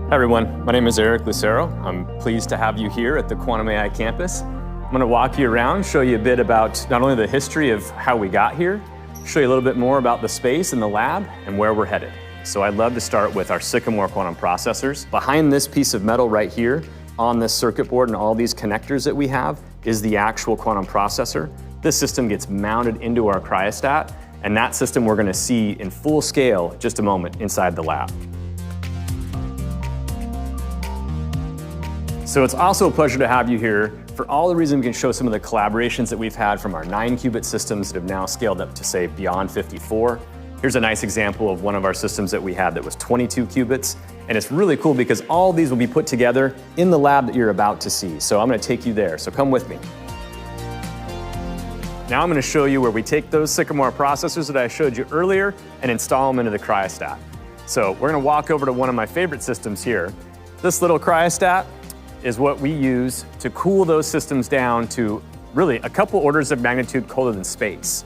Hi everyone, my name is Eric Lucero. I'm pleased to have you here at the Quantum AI campus. I'm going to walk you around, show you a bit about not only the history of how we got here, show you a little bit more about the space and the lab and where we're headed. So I'd love to start with our Sycamore quantum processors. Behind this piece of metal right here, on this circuit board and all these connectors that we have, is the actual quantum processor. This system gets mounted into our cryostat, and that system we're going to see in full scale in just a moment inside the lab. So it's also a pleasure to have you here for all the reasons we can show some of the collaborations that we've had from our 9-qubit systems that have now scaled up to, say, beyond 54. Here's a nice example of one of our systems that we had that was 22 qubits. And it's really cool because all these will be put together in the lab that you're about to see. So I'm going to take you there, so come with me. Now I'm going to show you where we take those Sycamore processors that I showed you earlier and install them into the cryostat. So we're going to walk over to one of my favorite systems here. This little cryostat is what we use to cool those systems down to really a couple orders of magnitude colder than space.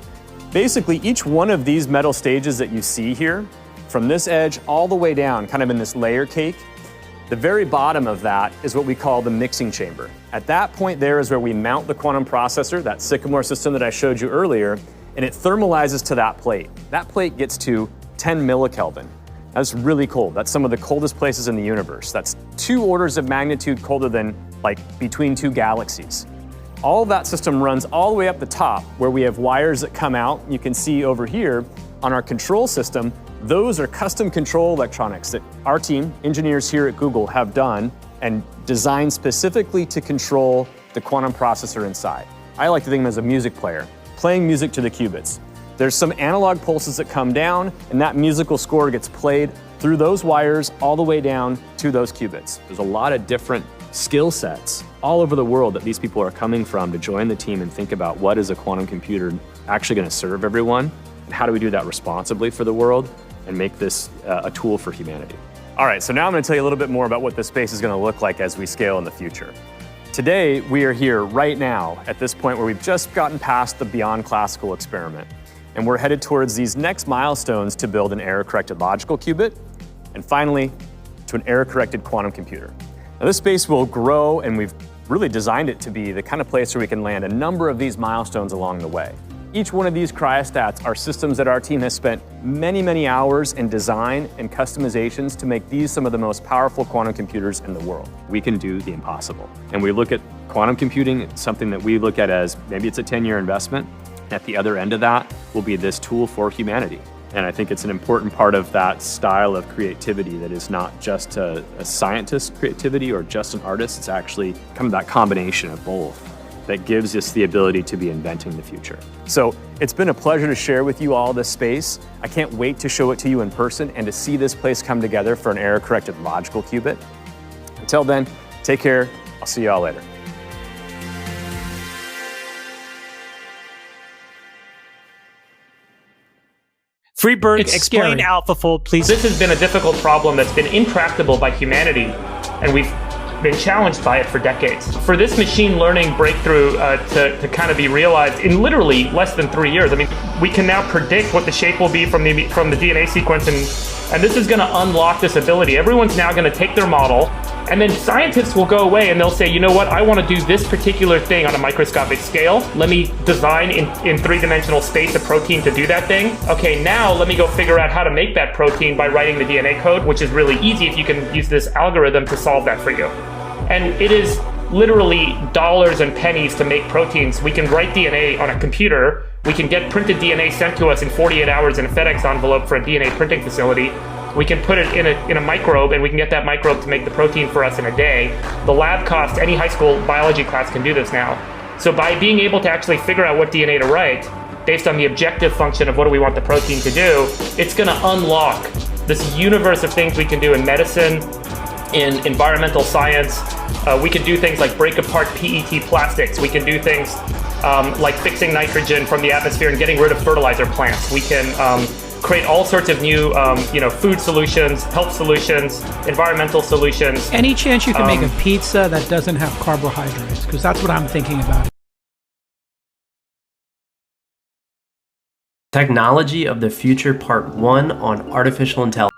Basically, each one of these metal stages that you see here, from this edge all the way down, kind of in this layer cake, the very bottom of that is what we call the mixing chamber. At that point there is where we mount the quantum processor, that Sycamore system that I showed you earlier, and it thermalizes to that plate. That plate gets to 10 millikelvin. That's really cold. That's some of the coldest places in the universe. That's 2 orders of magnitude colder than, like, between 2 galaxies. All of that system runs all the way up the top where we have wires that come out. You can see over here on our control system, those are custom control electronics that our team, engineers here at Google, have done and designed specifically to control the quantum processor inside. I like to think of them as a music player, playing music to the qubits. There's some analog pulses that come down, and that musical score gets played through those wires all the way down to those qubits. There's a lot of different skill sets all over the world that these people are coming from to join the team and think about what is a quantum computer actually going to serve everyone, and how do we do that responsibly for the world and make this a tool for humanity. All right, so now I'm going to tell you a little bit more about what this space is going to look like as we scale in the future. Today, we are here right now at this point where we've just gotten past the beyond classical experiment. And we're headed towards these next milestones to build an error-corrected logical qubit, and finally, to an error-corrected quantum computer. Now, this space will grow, and we've really designed it to be the kind of place where we can land a number of these milestones along the way. Each one of these cryostats are systems that our team has spent many, many hours in design and customizations to make these some of the most powerful quantum computers in the world. We can do the impossible. And we look at quantum computing, it's something that we look at as maybe it's a 10-year investment. At the other end of that will be this tool for humanity. And I think it's an important part of that style of creativity that is not just a scientist's creativity or just an artist. It's actually kind of that combination of both that gives us the ability to be inventing the future. So it's been a pleasure to share with you all this space. I can't wait to show it to you in person and to see this place come together for an error-corrected logical qubit. Until then, take care. I'll see you all later. Freeberg, explain AlphaFold, please. This has been a difficult problem that's been intractable by humanity, and we've been challenged by it for decades. For this machine learning breakthrough to kind of be realized in literally less than 3 years, I mean, we can now predict what the shape will be from the DNA sequence, and this is going to unlock this ability. Everyone's now going to take their model, and then scientists will go away and they'll say, you know what, I want to do this particular thing on a microscopic scale. Let me design in 3-dimensional space a protein to do that thing. Okay, now let me go figure out how to make that protein by writing the DNA code, which is really easy if you can use this algorithm to solve that for you. And it is literally dollars and pennies to make proteins. We can write DNA on a computer. We can get printed DNA sent to us in 48 hours in a FedEx envelope for a DNA printing facility. We can put it in a microbe, and we can get that microbe to make the protein for us in a day. The lab cost, any high school biology class can do this now. So by being able to actually figure out what DNA to write, based on the objective function of what do we want the protein to do, it's going to unlock this universe of things we can do in medicine, in environmental science. We can do things like break apart PET plastics. We can do things like fixing nitrogen from the atmosphere and getting rid of fertilizer plants. We can create all sorts of new food solutions, health solutions, environmental solutions. Any chance you can make a pizza that doesn't have carbohydrates? Because that's what I'm thinking about. Technology of the Future Part 1 on Artificial Intelligence.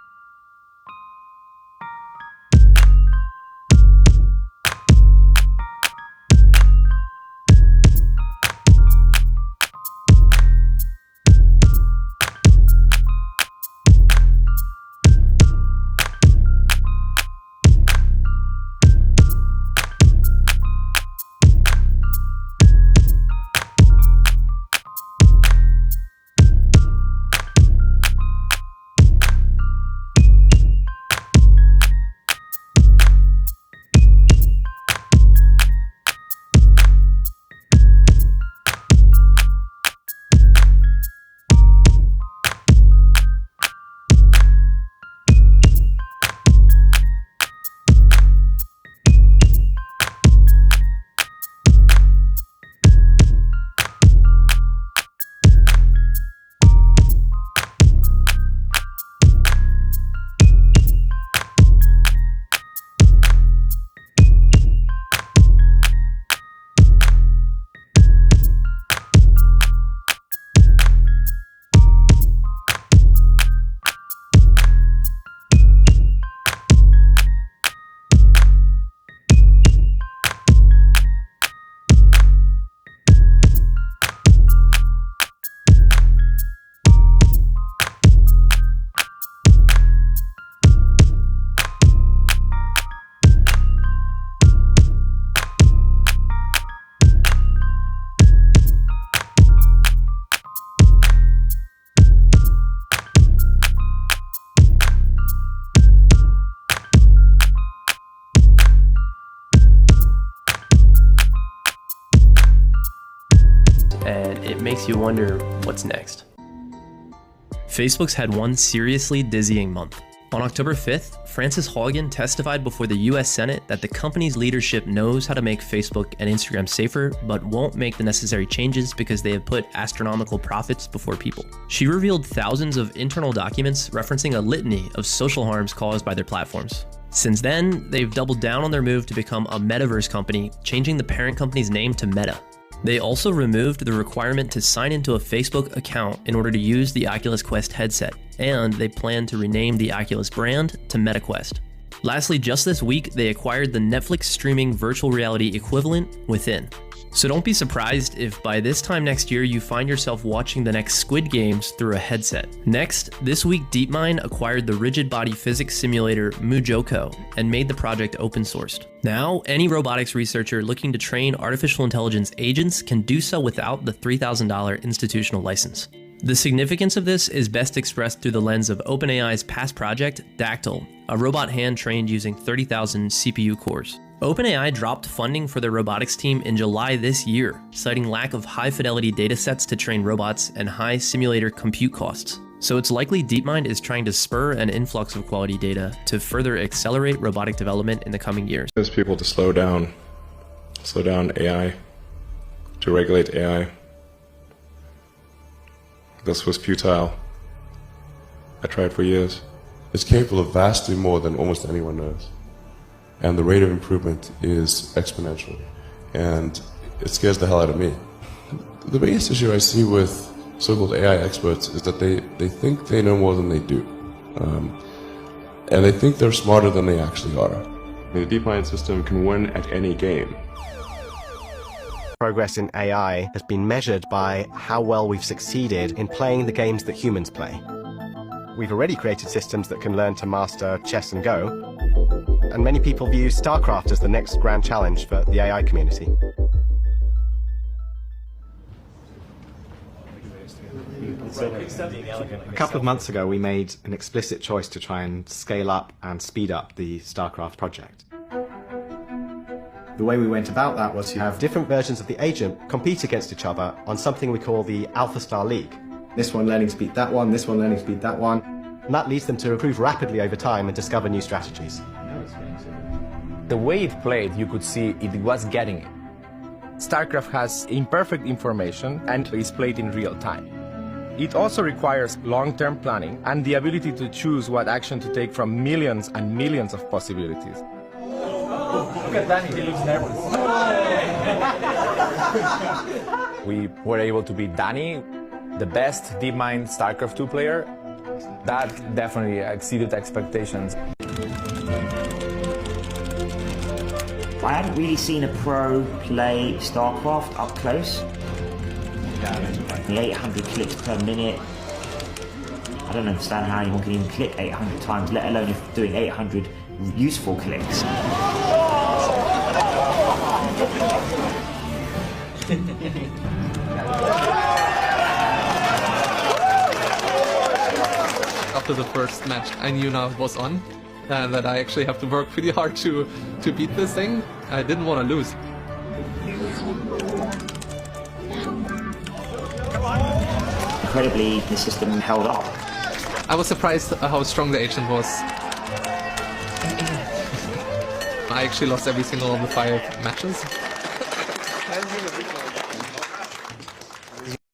makes you wonder what's next. Facebook's had one seriously dizzying month. On October 5th, Frances Haugen testified before the US Senate that the company's leadership knows how to make Facebook and Instagram safer, but won't make the necessary changes because they have put astronomical profits before people. She revealed thousands of internal documents referencing a litany of social harms caused by their platforms. Since then, they've doubled down on their move to become a metaverse company, changing the parent company's name to Meta. They also removed the requirement to sign into a Facebook account in order to use the Oculus Quest headset, and they plan to rename the Oculus brand to MetaQuest. Lastly, just this week, they acquired the Netflix streaming virtual reality equivalent Within. So don't be surprised if by this time next year you find yourself watching the next Squid Games through a headset. Next, this week DeepMind acquired the rigid body physics simulator MuJoCo and made the project open sourced. Now, any robotics researcher looking to train artificial intelligence agents can do so without the $3,000 institutional license. The significance of this is best expressed through the lens of OpenAI's past project, Dactyl, a robot hand trained using 30,000 CPU cores. OpenAI dropped funding for their robotics team in July this year, citing lack of high-fidelity datasets to train robots and high simulator compute costs. So it's likely DeepMind is trying to spur an influx of quality data to further accelerate robotic development in the coming years. There's people to slow down AI, to regulate AI. This was futile. I tried for years. It's capable of vastly more than almost anyone knows. And the rate of improvement is exponential. And it scares the hell out of me. The biggest issue I see with so-called AI experts is that they think they know more than they do. And they think they're smarter than they actually are. The DeepMind system can win at any game. Progress in AI has been measured by how well we've succeeded in playing the games that humans play. We've already created systems that can learn to master chess and Go, and many people view StarCraft as the next grand challenge for the AI community. A couple of months ago, we made an explicit choice to try and scale up and speed up the StarCraft project. The way we went about that was to have Different versions of the agent compete against each other on something we call the Alpha Star League. this one learning to beat that one, this one learning to beat that one. And that leads them to improve rapidly over time and discover new strategies. The way it played, you could see it was getting it. StarCraft has imperfect information and is played in real time. It also requires long-term planning and the ability to choose what action to take from millions and millions of possibilities. Look at Danny, he looks nervous. We were able to beat Danny, the best DeepMind StarCraft 2 player. That definitely exceeded expectations. I haven't really seen a pro play StarCraft up close. The 800 clicks per minute. I don't understand how anyone can even click 800 times, let alone if doing 800 useful clicks. After the first match, I knew now it was on, and that I actually have to work pretty hard to beat this thing. I didn't want to lose. Incredibly, the system held up. I was surprised how strong the agent was. I actually lost every single of the 5 matches.